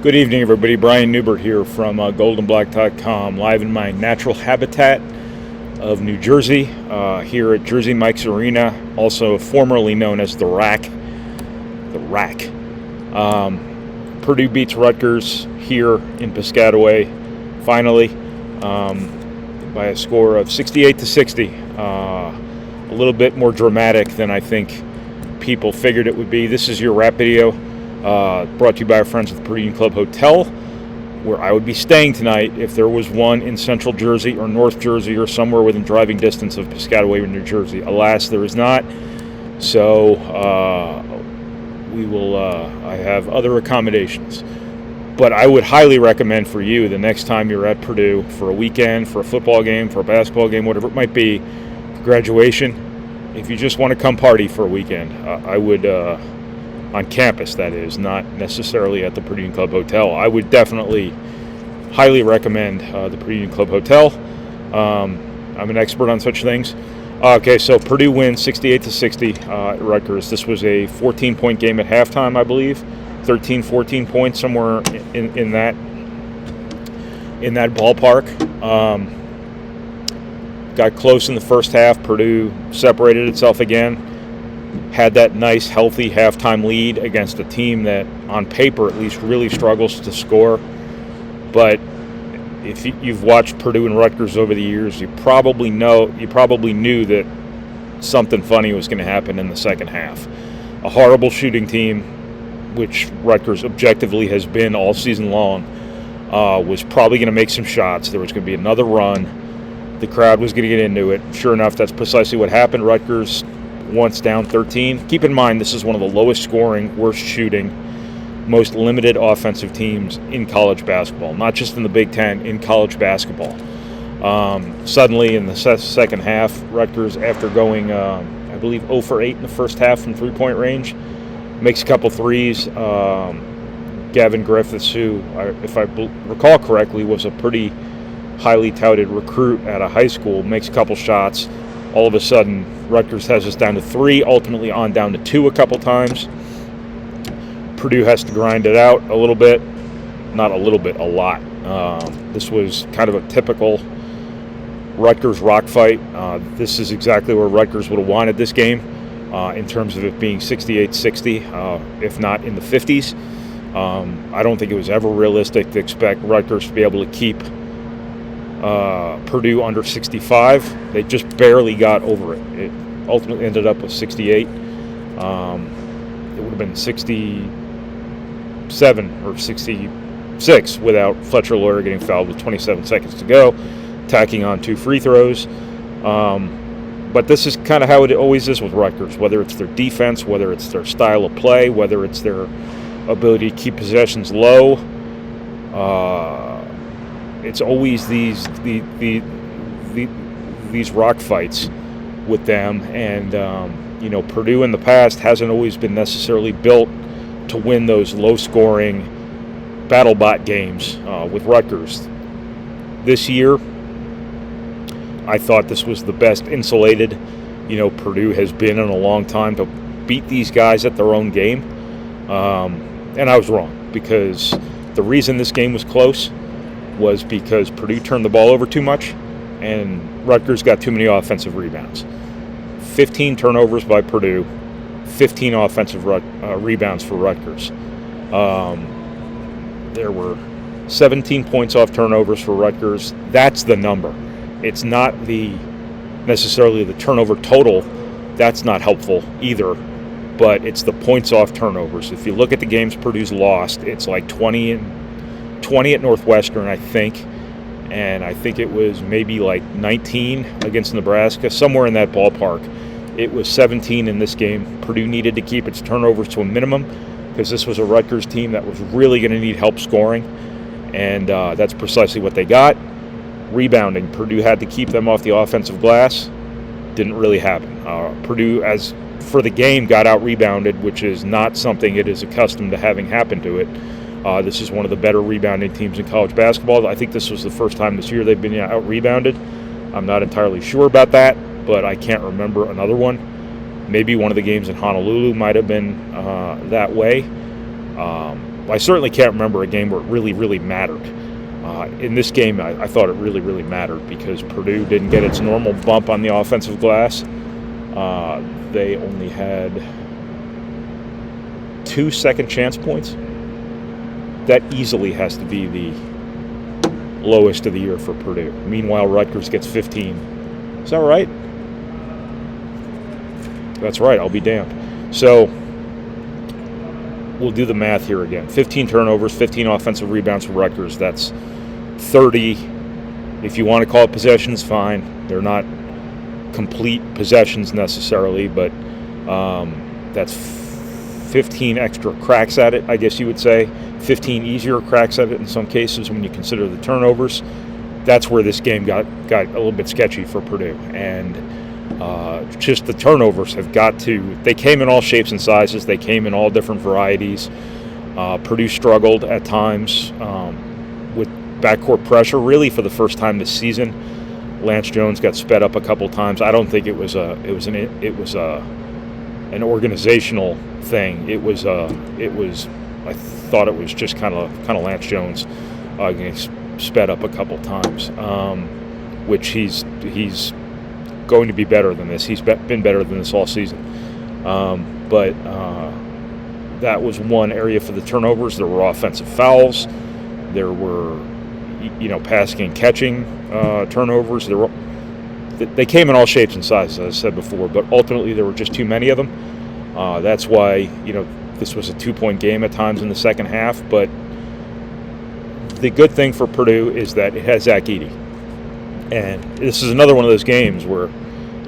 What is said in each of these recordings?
Good evening, everybody. Brian Neubert here from goldenblack.com, live in my natural habitat of New Jersey, here at Jersey Mike's Arena, also formerly known as the Rack. The Rack. Purdue beats Rutgers here in Piscataway, finally, by a score of 68-60. A little bit more dramatic than I think people figured it would be. This is your rap video. Brought to you by our friends at the Purdue Club Hotel, where I would be staying tonight if there was one in Central Jersey or North Jersey or somewhere within driving distance of Piscataway, New Jersey. Alas, there is not. So I have other accommodations. But I would highly recommend for you, the next time you're at Purdue for a weekend, for a football game, for a basketball game, whatever it might be, for graduation, if you just want to come party for a weekend, I would... on campus, that is, not necessarily at the Purdue Club Hotel. I would definitely highly recommend the Purdue Club Hotel. I'm an expert on such things. Okay, so Purdue wins 68-60 at Rutgers. This was a 14-point game at halftime, I believe. 13, 14 points, somewhere in that ballpark. Got close in the first half. Purdue separated itself again. Had that nice, healthy halftime lead against a team that, on paper at least, really struggles to score. But if you've watched Purdue and Rutgers over the years, you probably knew that something funny was going to happen in the second half. A horrible shooting team, which Rutgers objectively has been all season long, was probably going to make some shots. There was going to be another run. The crowd was going to get into it. Sure enough, that's precisely what happened. Rutgers, once down 13. Keep in mind, this is one of the lowest scoring, worst shooting, most limited offensive teams in college basketball, not just in the Big Ten, in college basketball. Suddenly, in the second half, Rutgers, after going, I believe, 0 for 8 in the first half from three-point range, makes a couple threes. Gavin Griffiths, who, if I recall correctly, was a pretty highly touted recruit at a high school, makes a couple shots. All of a sudden, Rutgers has us down to 3, ultimately on down to 2 a couple times. Purdue has to grind it out a little bit. Not a little bit, a lot. This was kind of a typical Rutgers rock fight. This is exactly where Rutgers would have wanted this game in terms of it being 68-60, if not in the 50s. I don't think it was ever realistic to expect Rutgers to be able to keep Purdue under 65. They just barely got over it. It ultimately ended up with 68. It would have been 67 or 66 without Fletcher Lawyer getting fouled with 27 seconds to go, tacking on 2 free throws. But this is kind of how it always is with Rutgers, whether it's their defense, whether it's their style of play, whether it's their ability to keep possessions low. It's always these rock fights with them, and Purdue in the past hasn't always been necessarily built to win those low-scoring battle-bot games with Rutgers. This year, I thought this was the best insulated Purdue has been in a long time to beat these guys at their own game, and I was wrong, because the reason this game was close was because Purdue turned the ball over too much and Rutgers got too many offensive rebounds. 15 turnovers by Purdue, 15 offensive rebounds for Rutgers. There were 17 points off turnovers for Rutgers. That's the number. It's not necessarily the turnover total. That's not helpful either, but it's the points off turnovers. If you look at the games Purdue's lost, it's like 20 at Northwestern, I think, and I think it was maybe like 19 against Nebraska, somewhere in that ballpark. It was 17 in this game. Purdue needed to keep its turnovers to a minimum because this was a Rutgers team that was really going to need help scoring, and that's precisely what they got. Rebounding, Purdue had to keep them off the offensive glass. Didn't really happen. Purdue, as for the game, got out-rebounded, which is not something it is accustomed to having happen to it. This is one of the better rebounding teams in college basketball. I think this was the first time this year they've been out-rebounded. I'm not entirely sure about that, but I can't remember another one. Maybe one of the games in Honolulu might have been that way. I certainly can't remember a game where it really, really mattered. In this game, I thought it really, really mattered because Purdue didn't get its normal bump on the offensive glass. They only had 2 second chance points. That easily has to be the lowest of the year for Purdue. Meanwhile, Rutgers gets 15. Is that right? That's right, I'll be damned. So we'll do the math here again. 15 turnovers, 15 offensive rebounds for Rutgers. That's 30. If you want to call it possessions, fine. They're not complete possessions necessarily, but that's 15 extra cracks at it, I guess you would say. 15 easier cracks at it in some cases when you consider the turnovers. That's where this game got a little bit sketchy for Purdue. And just the turnovers have got to, they came in all shapes and sizes. They came in all different varieties. Purdue struggled at times with backcourt pressure, really for the first time this season. Lance Jones got sped up a couple times. I don't think it was an organizational thing. It was I thought it was just kind of Lance Jones getting sped up a couple times, which he's going to be better than this. He's been better than this all season. But that was one area for the turnovers. There were offensive fouls. There were, passing and catching turnovers. They came in all shapes and sizes, as I said before, but ultimately there were just too many of them. That's why, this was a 2-point game at times in the second half. But the good thing for Purdue is that it has Zach-Ade. And this is another one of those games where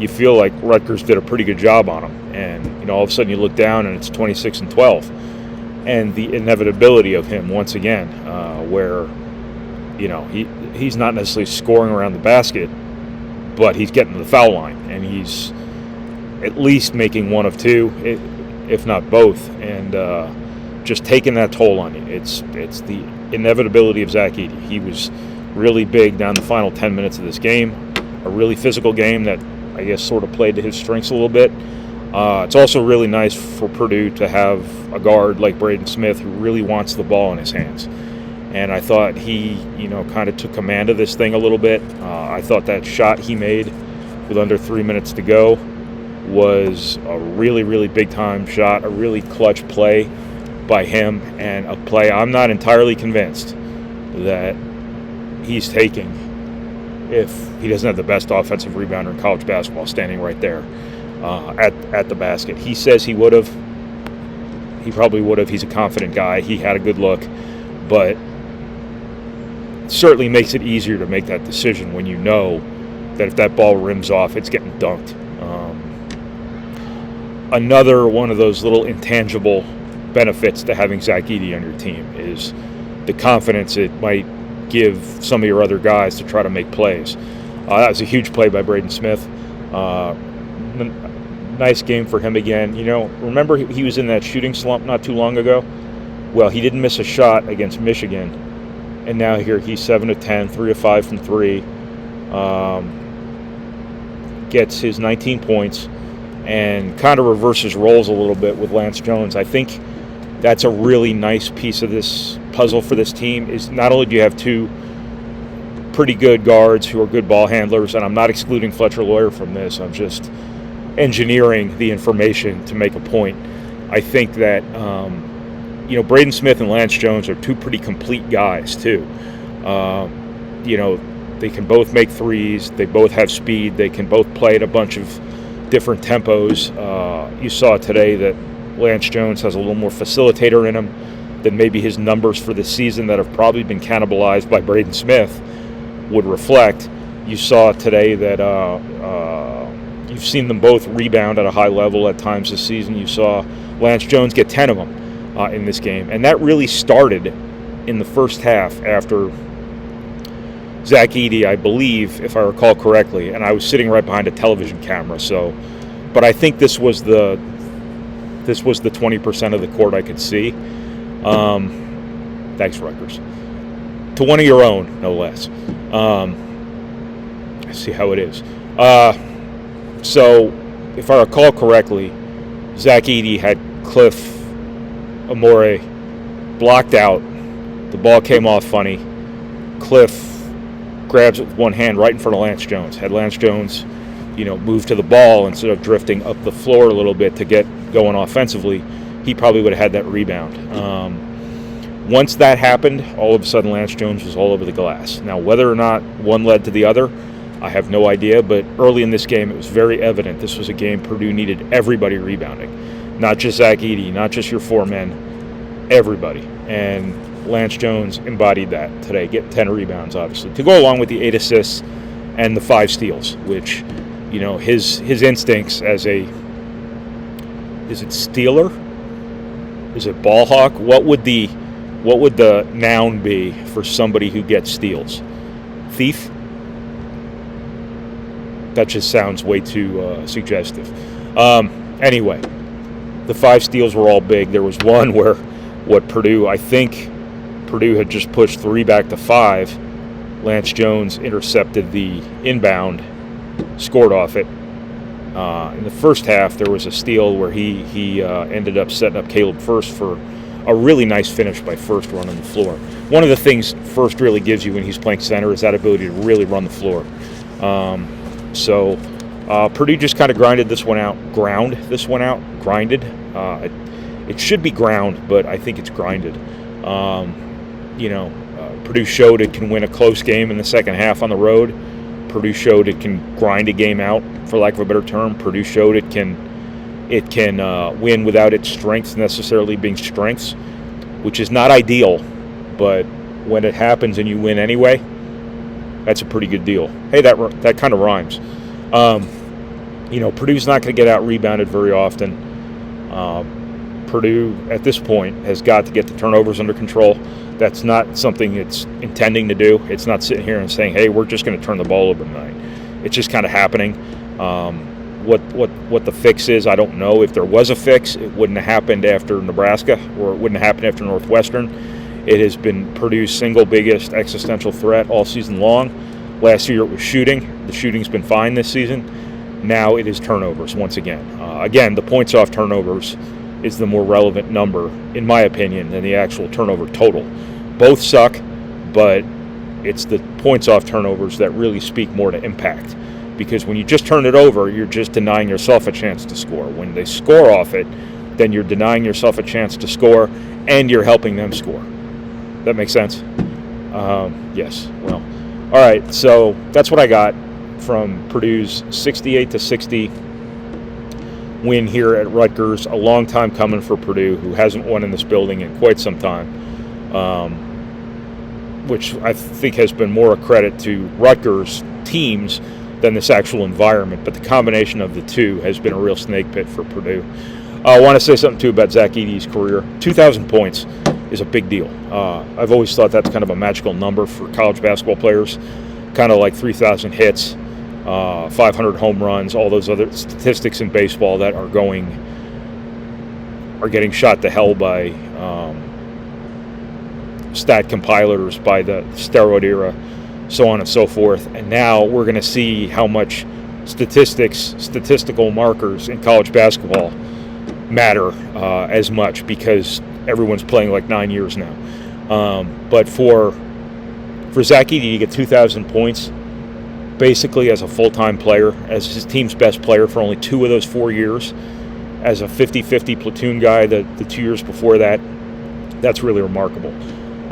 you feel like Rutgers did a pretty good job on him. And, all of a sudden you look down and it's 26-12. And the inevitability of him once again, where, he's not necessarily scoring around the basket, but he's getting to the foul line. And he's at least making one of two, if not both. And just taking that toll on you. It's the inevitability of Zach-Ade. He was really big down the final 10 minutes of this game. A really physical game that I guess sort of played to his strengths a little bit. It's also really nice for Purdue to have a guard like Braden Smith who really wants the ball in his hands. And I thought he, kind of took command of this thing a little bit. I thought that shot he made with under 3 minutes to go was a really, really big-time shot, a really clutch play by him, and a play I'm not entirely convinced that he's taking if he doesn't have the best offensive rebounder in college basketball standing right there at the basket. He says he would have. He probably would have. He's a confident guy. He had a good look, but it certainly makes it easier to make that decision when you know that if that ball rims off, it's getting dunked. Another one of those little intangible benefits to having Zach-Ade on your team is the confidence it might give some of your other guys to try to make plays. That was a huge play by Braden Smith. Nice game for him again. Remember he was in that shooting slump not too long ago? Well, he didn't miss a shot against Michigan, and now here he's 7 of 10, 3 of 5 from 3, gets his 19 points, and kind of reverses roles a little bit with Lance Jones. I think that's a really nice piece of this puzzle for this team. Is not only do you have two pretty good guards who are good ball handlers, and I'm not excluding Fletcher Lawyer from this. I'm just engineering the information to make a point. I think that Braden Smith and Lance Jones are two pretty complete guys too. They can both make threes. They both have speed. They can both play at a bunch of different tempos. You saw today that Lance Jones has a little more facilitator in him than maybe his numbers for the season that have probably been cannibalized by Braden Smith would reflect. You saw today that you've seen them both rebound at a high level at times this season. You saw Lance Jones get 10 of them in this game. And that really started in the first half after Zach-Ade, I believe, if I recall correctly, and I was sitting right behind a television camera. But I think this was the 20% of the court I could see. Thanks, Rutgers. To one of your own, no less. I see how it is. So, if I recall correctly, Zach-Ade had Cliff, Amore, blocked out. The ball came off funny. Cliff grabs it with one hand right in front of Lance Jones. Had Lance Jones, moved to the ball instead of drifting up the floor a little bit to get going offensively, he probably would have had that rebound. Once that happened, all of a sudden Lance Jones was all over the glass. Now, whether or not one led to the other, I have no idea, but early in this game it was very evident this was a game Purdue needed everybody rebounding. Not just Ross-Ade, not just your four men, everybody. And Lance Jones embodied that today, getting 10 rebounds, obviously, to go along with the 8 assists and the 5 steals, which, his instincts as a, is it stealer? Is it ball hawk? What would the noun be for somebody who gets steals? Thief? That just sounds way too suggestive. Anyway, the 5 steals were all big. There was one where I think Purdue had just pushed 3 back to 5. Lance Jones intercepted the inbound, scored off it. In the first half, there was a steal where he ended up setting up Caleb First for a really nice finish by First running the floor. One of the things First really gives you when he's playing center is that ability to really run the floor. So Purdue just kind of grinded this one out. It should be ground, but I think it's grinded. Purdue showed it can win a close game in the second half on the road. Purdue showed it can grind a game out, for lack of a better term. Purdue showed it can win without its strengths necessarily being strengths, which is not ideal, but when it happens and you win anyway, that's a pretty good deal. Hey, that kind of rhymes. Purdue's not going to get out rebounded very often. Purdue, at this point, has got to get the turnovers under control. That's not something it's intending to do. It's not sitting here and saying, hey, we're just going to turn the ball over tonight. It's just kind of happening. What the fix is, I don't know. If there was a fix, it wouldn't have happened after Nebraska, or it wouldn't have happened after Northwestern. It has been Purdue's single biggest existential threat all season long. Last year it was shooting. The shooting's been fine this season. Now it is turnovers once again. Again, the points off turnovers is the more relevant number, in my opinion, than the actual turnover total. Both suck, but it's the points off turnovers that really speak more to impact. Because when you just turn it over, you're just denying yourself a chance to score. When they score off it, then you're denying yourself a chance to score, and you're helping them score. That makes sense? Yes. Well, all right. So that's what I got from Purdue's 68-60 win here at Rutgers. A long time coming for Purdue, who hasn't won in this building in quite some time, which I think has been more a credit to Rutgers teams than this actual environment. But the combination of the two has been a real snake pit for Purdue. I want to say something, too, about Ross-Ade's career. 2,000 points is a big deal. I've always thought that's kind of a magical number for college basketball players, kind of like 3,000 hits, 500 home runs, all those other statistics in baseball that are getting shot to hell by stat compilers, by the steroid era, so on and so forth. And now we're going to see how much statistical markers in college basketball matter as much, because everyone's playing like 9 years now. But for Ross-Ade to get 2,000 points, basically as a full-time player, as his team's best player for only 2 of those 4 years, as a 50-50 platoon guy the 2 years before that, that's really remarkable.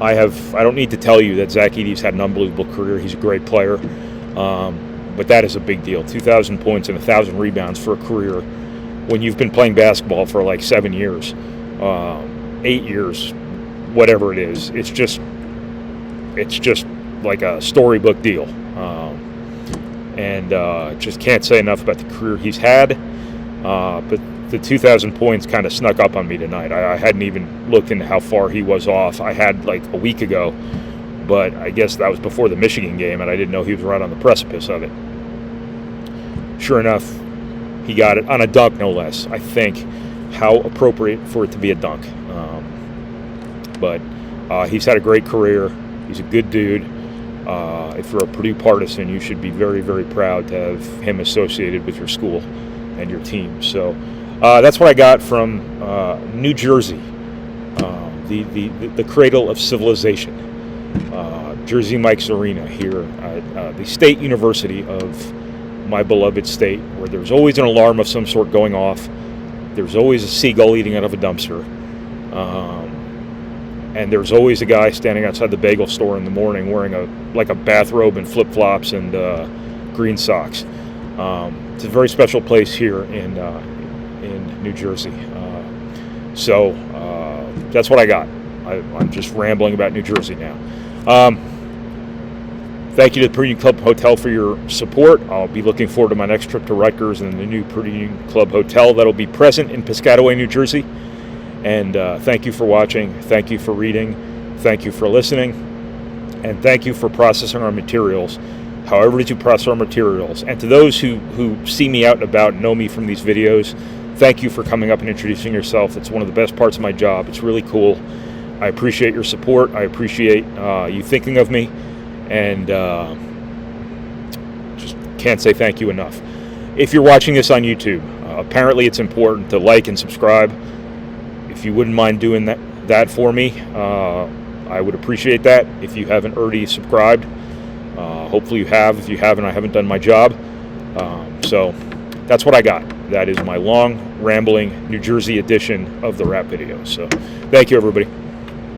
I don't need to tell you that Ross-Ade's had an unbelievable career. He's a great player, but that is a big deal. 2,000 points and 1,000 rebounds for a career when you've been playing basketball for like 7 years, 8 years, whatever it is. It's just like a storybook deal. And just can't say enough about the career he's had. But the 2,000 points kind of snuck up on me tonight. I hadn't even looked into how far he was off. I had like a week ago, but I guess that was before the Michigan game, and I didn't know he was right on the precipice of it. Sure enough, he got it on a dunk, no less. I think how appropriate for it to be a dunk. But he's had a great career. He's a good dude. If you're a Purdue partisan, you should be very, very proud to have him associated with your school and your team. So that's what I got from New Jersey. the cradle of civilization. Jersey Mike's Arena here at the State University of my beloved state, where there's always an alarm of some sort going off. There's always a seagull eating out of a dumpster. And there's always a guy standing outside the bagel store in the morning wearing a bathrobe and flip-flops and green socks. It's a very special place here in New Jersey. So that's what I got. I'm just rambling about New Jersey now. Thank you to the Purdue Club Hotel for your support. I'll be looking forward to my next trip to Rutgers and the new Purdue Club Hotel that'll be present in Piscataway, New Jersey. And thank you for watching. Thank you for reading. Thank you for listening. And thank you for processing our materials, however it is you process our materials. And to those who see me out and about, know me from these videos, thank you for coming up and introducing yourself. It's one of the best parts of my job. It's really cool. I appreciate your support. I appreciate you thinking of me. And just can't say thank you enough. If you're watching this on YouTube, apparently it's important to like and subscribe. If you wouldn't mind doing that for me, I would appreciate that. If you haven't already subscribed, hopefully you have. If you haven't, I haven't done my job. So that's what I got. That is my long, rambling New Jersey edition of the rap video. So thank you, everybody.